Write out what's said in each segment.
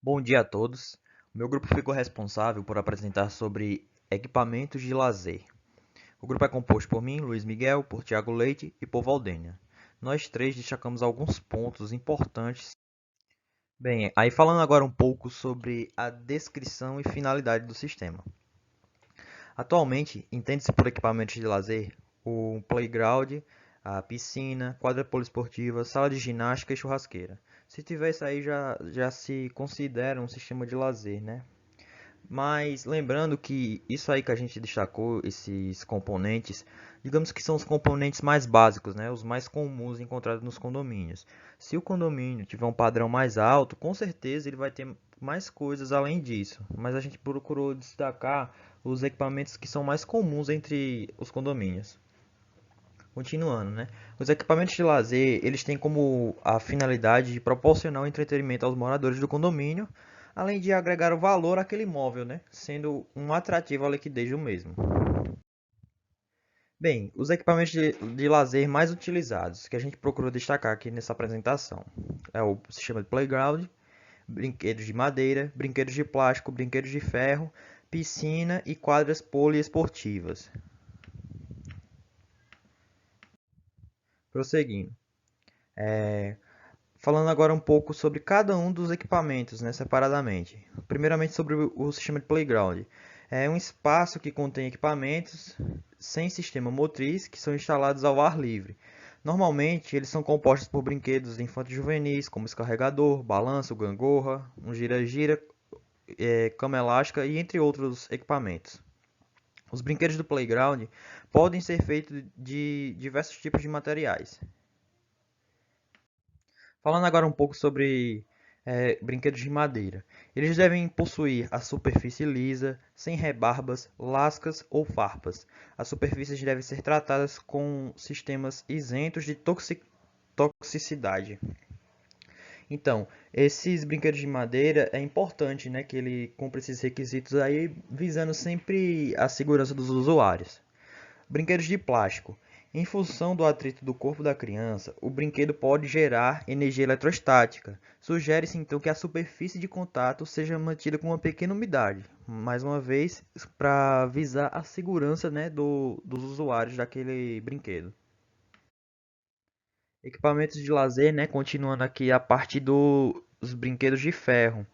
Bom dia a todos. O meu grupo ficou responsável por apresentar sobre equipamentos de lazer. O grupo é composto por mim, Luiz Miguel, por Tiago Leite e por Valdênia. Nós três destacamos alguns pontos importantes. Bem, aí falando agora um pouco sobre a descrição e finalidade do sistema. Atualmente, entende-se por equipamentos de lazer o playground, a piscina, quadra poliesportiva, sala de ginástica e churrasqueira. Se tiver isso aí, já se considera um sistema de lazer, né? Mas lembrando que isso aí que a gente destacou, esses componentes, digamos que são os componentes mais básicos, né? Os mais comuns encontrados nos condomínios. Se o condomínio tiver um padrão mais alto, com certeza ele vai ter mais coisas além disso. Mas a gente procurou destacar os equipamentos que são mais comuns entre os condomínios. Continuando, né? Os equipamentos de lazer, eles têm como a finalidade de proporcionar o entretenimento aos moradores do condomínio, além de agregar o valor àquele imóvel, né? Sendo um atrativo à liquidez do mesmo. Bem, os equipamentos de lazer mais utilizados, que a gente procurou destacar aqui nessa apresentação, é o sistema de playground, brinquedos de madeira, brinquedos de plástico, brinquedos de ferro, piscina e quadras poliesportivas. Prosseguindo. Falando agora um pouco sobre cada um dos equipamentos, né, separadamente. Primeiramente sobre o sistema de playground. É um espaço que contém equipamentos sem sistema motriz que são instalados ao ar livre. Normalmente, eles são compostos por brinquedos infantos juvenis, como escorregador, balanço, gangorra, um gira-gira, cama elástica e entre outros equipamentos. Os brinquedos do playground podem ser feitos de diversos tipos de materiais. Falando agora um pouco sobre brinquedos de madeira. Eles devem possuir a superfície lisa, sem rebarbas, lascas ou farpas. As superfícies devem ser tratadas com sistemas isentos de toxicidade. Então, esses brinquedos de madeira é importante, né, que ele cumpra esses requisitos aí, visando sempre a segurança dos usuários. Brinquedos de plástico. Em função do atrito do corpo da criança, o brinquedo pode gerar energia eletrostática. Sugere-se então que a superfície de contato seja mantida com uma pequena umidade, mais uma vez para visar a segurança, né, dos usuários daquele brinquedo. Equipamentos de lazer, né, continuando aqui a parte dos brinquedos de ferro.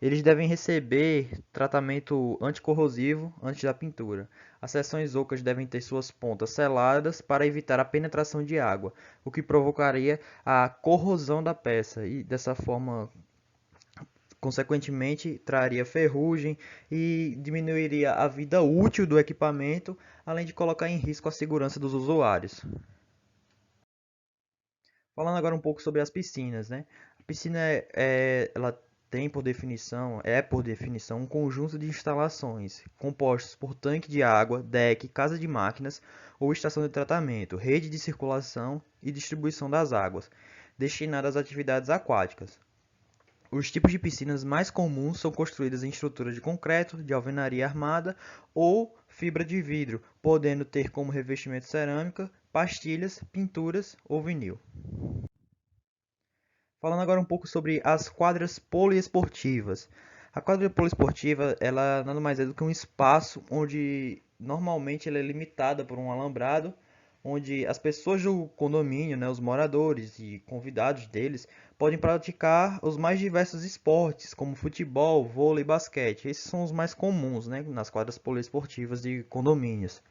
Eles devem receber tratamento anticorrosivo antes da pintura. As seções ocas devem ter suas pontas seladas para evitar a penetração de água, o que provocaria a corrosão da peça e dessa forma, consequentemente, traria ferrugem e diminuiria a vida útil do equipamento, além de colocar em risco a segurança dos usuários. Falando agora um pouco sobre as piscinas, né? A piscina ela tem por definição, um conjunto de instalações compostos por tanque de água, deck, casa de máquinas ou estação de tratamento, rede de circulação e distribuição das águas, destinadas às atividades aquáticas. Os tipos de piscinas mais comuns são construídas em estruturas de concreto, de alvenaria armada ou fibra de vidro, podendo ter como revestimento cerâmica, pastilhas, pinturas ou vinil. Falando agora um pouco sobre as quadras poliesportivas. A quadra poliesportiva, ela nada mais é do que um espaço onde normalmente ela é limitada por um alambrado, onde as pessoas do condomínio, né, os moradores e convidados deles, podem praticar os mais diversos esportes, como futebol, vôlei e basquete. Esses são os mais comuns, né, nas quadras poliesportivas de condomínios.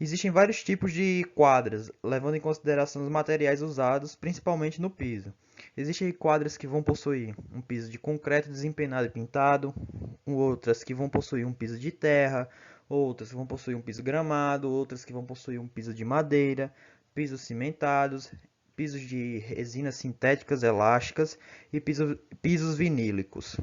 Existem vários tipos de quadras, levando em consideração os materiais usados, principalmente no piso. Existem quadras que vão possuir um piso de concreto desempenado e pintado, outras que vão possuir um piso de terra, outras que vão possuir um piso gramado, outras que vão possuir um piso de madeira, pisos cimentados, pisos de resinas sintéticas elásticas e pisos vinílicos.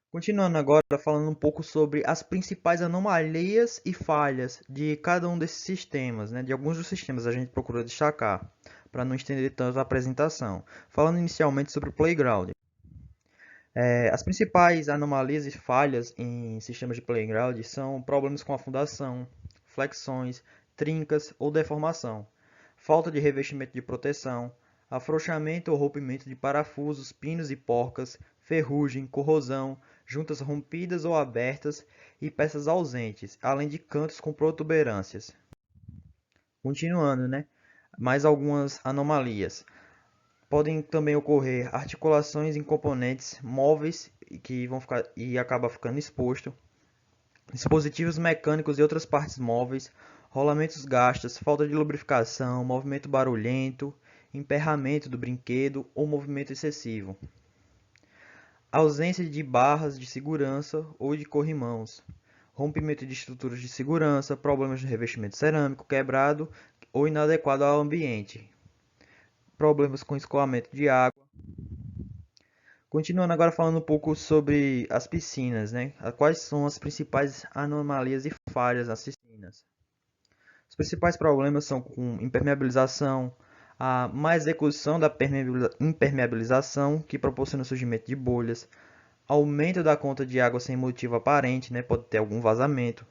Continuando agora falando um pouco sobre as principais anomalias e falhas de cada um desses sistemas, né? De alguns dos sistemas a gente procurou destacar, para não estender tanto a apresentação. Falando inicialmente sobre o Playground. As principais anomalias e falhas em sistemas de Playground são problemas com a fundação, flexões, trincas ou deformação, falta de revestimento de proteção, afrouxamento ou rompimento de parafusos, pinos e porcas, ferrugem, corrosão, juntas rompidas ou abertas e peças ausentes, além de cantos com protuberâncias. Continuando, né? Mais algumas anomalias. Podem também ocorrer articulações em componentes móveis que vão ficar e acaba ficando exposto, dispositivos mecânicos e outras partes móveis, rolamentos gastos, falta de lubrificação, movimento barulhento, emperramento do brinquedo ou movimento excessivo, ausência de barras de segurança ou de corrimãos, rompimento de estruturas de segurança, problemas de revestimento cerâmico quebrado ou inadequado ao ambiente, problemas com escoamento de água. Continuando agora falando um pouco sobre as piscinas, né? Quais são as principais anomalias e falhas nas piscinas? Os principais problemas são com impermeabilização, a má execução da impermeabilização, que proporciona o surgimento de bolhas, aumento da conta de água sem motivo aparente, né? Pode ter algum vazamento,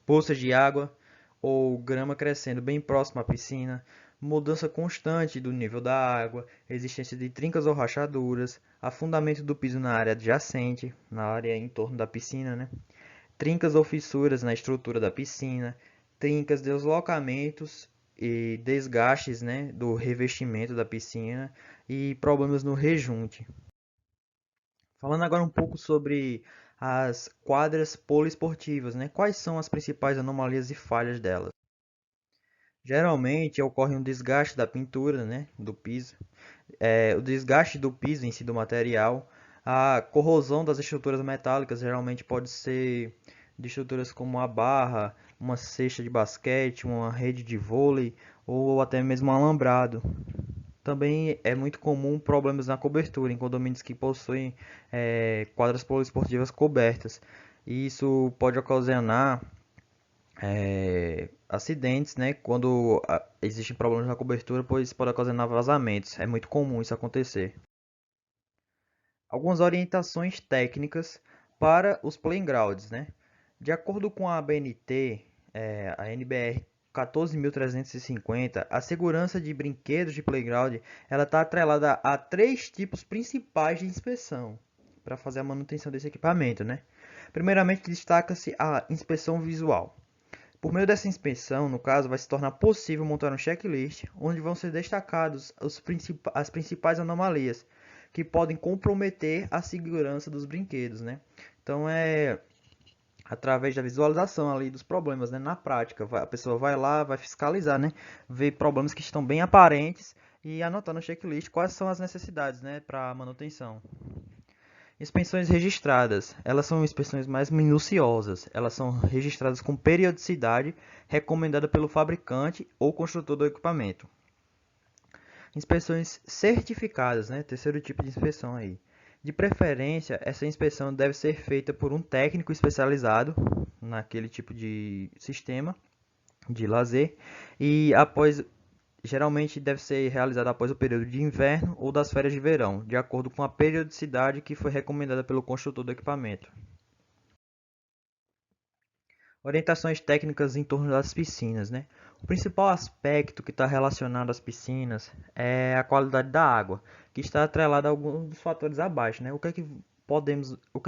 poças de água ou grama crescendo bem próximo à piscina, mudança constante do nível da água, existência de trincas ou rachaduras, afundamento do piso na área adjacente, na área em torno da piscina, né? Trincas ou fissuras na estrutura da piscina, trincas, deslocamentos e desgastes, né, do revestimento da piscina e problemas no rejunte. Falando agora um pouco sobre as quadras poliesportivas, né? Quais são as principais anomalias e falhas delas? Geralmente ocorre um desgaste da pintura, né, do piso, o desgaste do piso em si do material, a corrosão das estruturas metálicas geralmente pode ser de estruturas como a barra, uma cesta de basquete, uma rede de vôlei ou até mesmo um alambrado. Também é muito comum problemas na cobertura em condomínios que possuem quadras poliesportivas cobertas. E isso pode ocasionar acidentes, né? Quando existem problemas na cobertura, pois pode ocasionar vazamentos. É muito comum isso acontecer. Algumas orientações técnicas para os playgrounds, né? De acordo com a ABNT, a NBR 14.350, a segurança de brinquedos de playground ela está atrelada a três tipos principais de inspeção para fazer a manutenção desse equipamento, né? Primeiramente, destaca-se a inspeção visual. Por meio dessa inspeção, no caso, vai se tornar possível montar um checklist onde vão ser destacados as principais anomalias que podem comprometer a segurança dos brinquedos, né? Então é através da visualização ali dos problemas, né? Na prática, a pessoa vai lá, vai fiscalizar, né? Ver problemas que estão bem aparentes e anotar no checklist quais são as necessidades, né, para manutenção. Inspeções registradas. Elas são inspeções mais minuciosas. Elas são registradas com periodicidade recomendada pelo fabricante ou construtor do equipamento. Inspeções certificadas, né? Terceiro tipo de inspeção aí. De preferência, essa inspeção deve ser feita por um técnico especializado naquele tipo de sistema de lazer e geralmente deve ser realizada após o período de inverno ou das férias de verão, de acordo com a periodicidade que foi recomendada pelo construtor do equipamento. Orientações técnicas em torno das piscinas, né? O principal aspecto que está relacionado às piscinas é a qualidade da água, que está atrelada a alguns dos fatores abaixo, né? O que é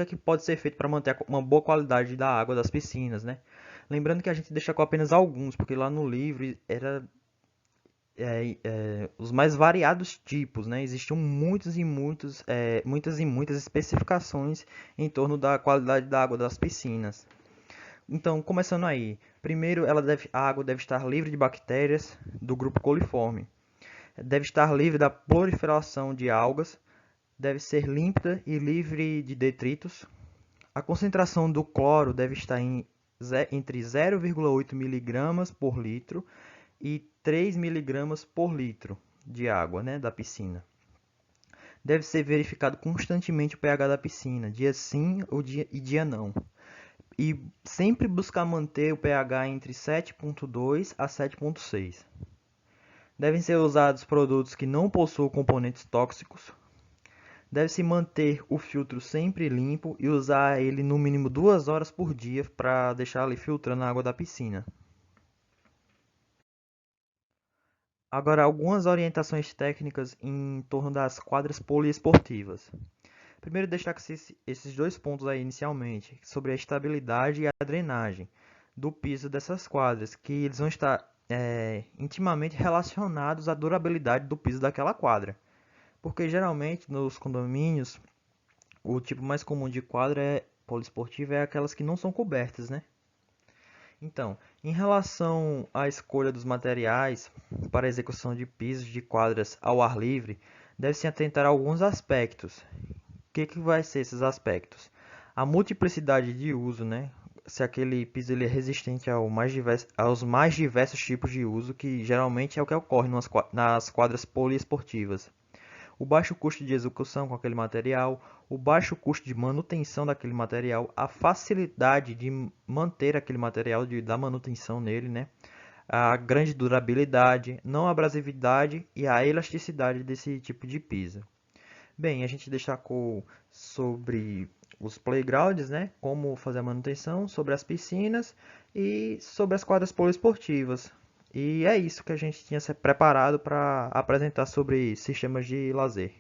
que pode ser feito para manter uma boa qualidade da água das piscinas, né? Lembrando que a gente deixa com apenas alguns, porque lá no livro era os mais variados tipos, né? Existiam muitas e muitas especificações em torno da qualidade da água das piscinas. Então, começando aí, primeiro a água deve estar livre de bactérias do grupo coliforme, deve estar livre da proliferação de algas, deve ser límpida e livre de detritos. A concentração do cloro deve estar entre 0,8 mg por litro e 3 mg por litro de água, né, da piscina. Deve ser verificado constantemente o pH da piscina, dia sim e dia não. E sempre buscar manter o pH entre 7,2 a 7,6. Devem ser usados produtos que não possuam componentes tóxicos. Deve-se manter o filtro sempre limpo e usar ele no mínimo 2 horas por dia para deixar ali filtrando a água da piscina. Agora, algumas orientações técnicas em torno das quadras poliesportivas. Primeiro, destaca-se esses dois pontos aí inicialmente, sobre a estabilidade e a drenagem do piso dessas quadras, que eles vão estar intimamente relacionados à durabilidade do piso daquela quadra. Porque geralmente nos condomínios, o tipo mais comum de quadra poliesportiva é aquelas que não são cobertas, né? Então, em relação à escolha dos materiais para a execução de pisos de quadras ao ar livre, deve-se atentar a alguns aspectos. O que vai ser esses aspectos? A multiplicidade de uso, né? Se aquele piso ele é resistente aos mais diversos tipos de uso, que geralmente é o que ocorre nas quadras poliesportivas. O baixo custo de execução com aquele material, o baixo custo de manutenção daquele material, a facilidade de manter aquele material, de dar manutenção nele, né? A grande durabilidade, não abrasividade e a elasticidade desse tipo de piso. Bem, a gente destacou sobre os playgrounds, né? Como fazer a manutenção, sobre as piscinas e sobre as quadras poliesportivas. E é isso que a gente tinha se preparado para apresentar sobre sistemas de lazer.